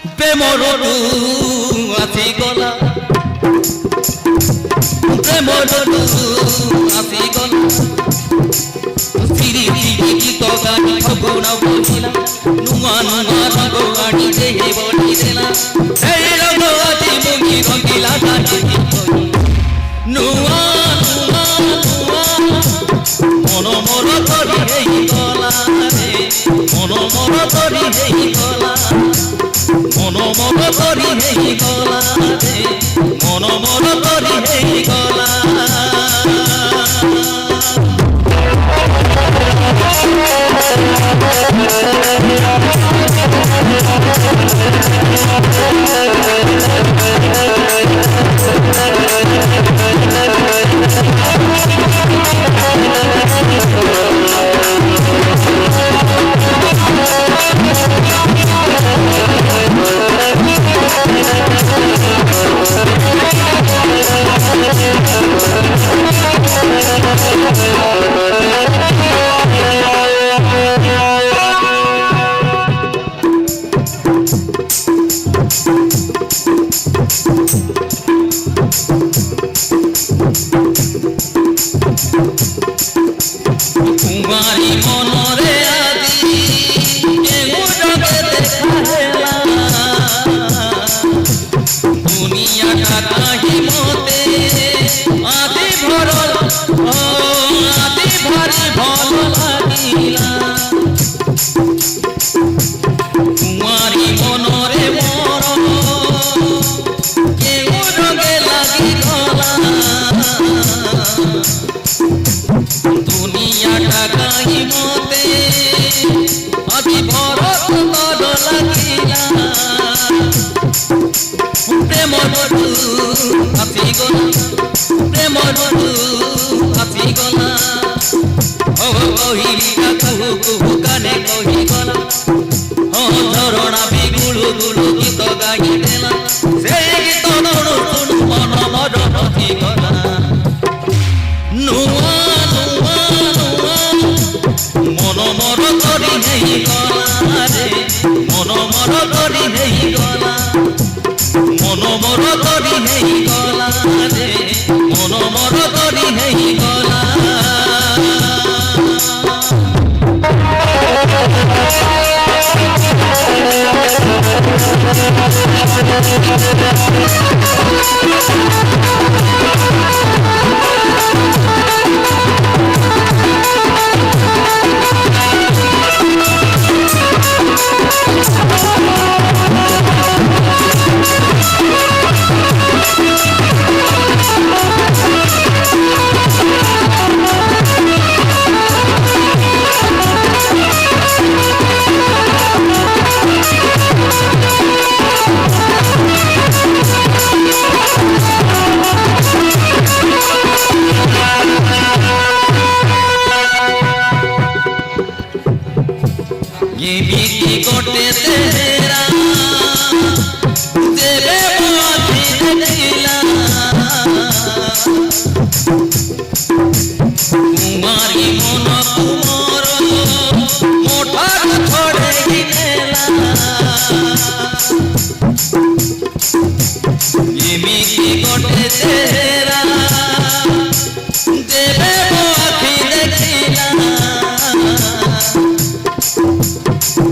প্রেমর আসি গলা প্রেমর আসি গলা সিরি সিরি গীত গানি ফগুণ বহিলা নুয়া নুয়া রঙ গাড়ি দেহে বড়ি দেলা সেই রঙ আজি মুগি রঙিলা গানি নুয়া নুয়া নুয়া মন মর করি হেই গলা রে মন মর করি হেই গলা মন মর করি হেই গলা রে মন মর করি হেই গলা কুমারী মনরে আদি কেউ জগে দেখা হেলা দুনিয়াটা কাহি মতে আদি ভরল আদি ভারি ভাল লাগিলা কুমারী মনরে মর কেউ জগে লাগিগলা দুনিয়াটা কাহি মতে আদি ভরত তল লাগিলা প্রেম আসি গলা প্রেম আসি গলা ও কহিলা কুহু কুহু কানে কহি গলা ও ঝরଣା বিগুলু গুলু গীত গাই দেলা সেই গীত শুণু শুণু মন মর রহি গলা নুয়া নুয়া নুয়া মন মর করি হেই গলা রে মন মর করি হেই গলা মন মর করি হেই গলা রে মন মর করি হেই গলা ये बीती गोटे तेरा तेरे बाती देखिला कुमारी मन कुमार मोटा छोड़े गिनेला ये बीती गोटे तेरा तेरे बाती देखिला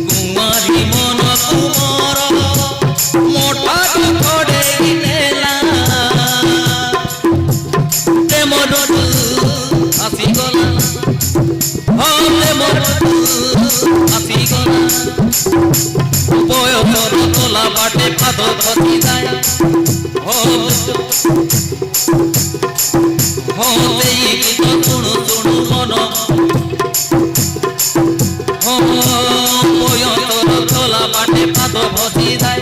कुमारी मन कुमार मोटा छोड़े गिनेला प्रेम আসি গলা ও প্রেম আসি গলা বয়সর তোলা বাটে পাদ ধরি যায় ও সেই গীত শুণু শুণু মন বয়সর তোলা বাটে পাদ ভসি যায়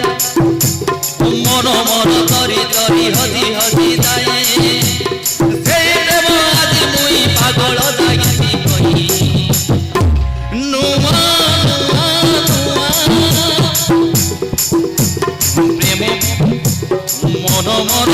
মন মন তরি তরি হজি হজি যায় সেই প্রেম আজি মুই পাগল লাগিছি কহি নুয়া নুয়া নুয়া প্রেম মন মন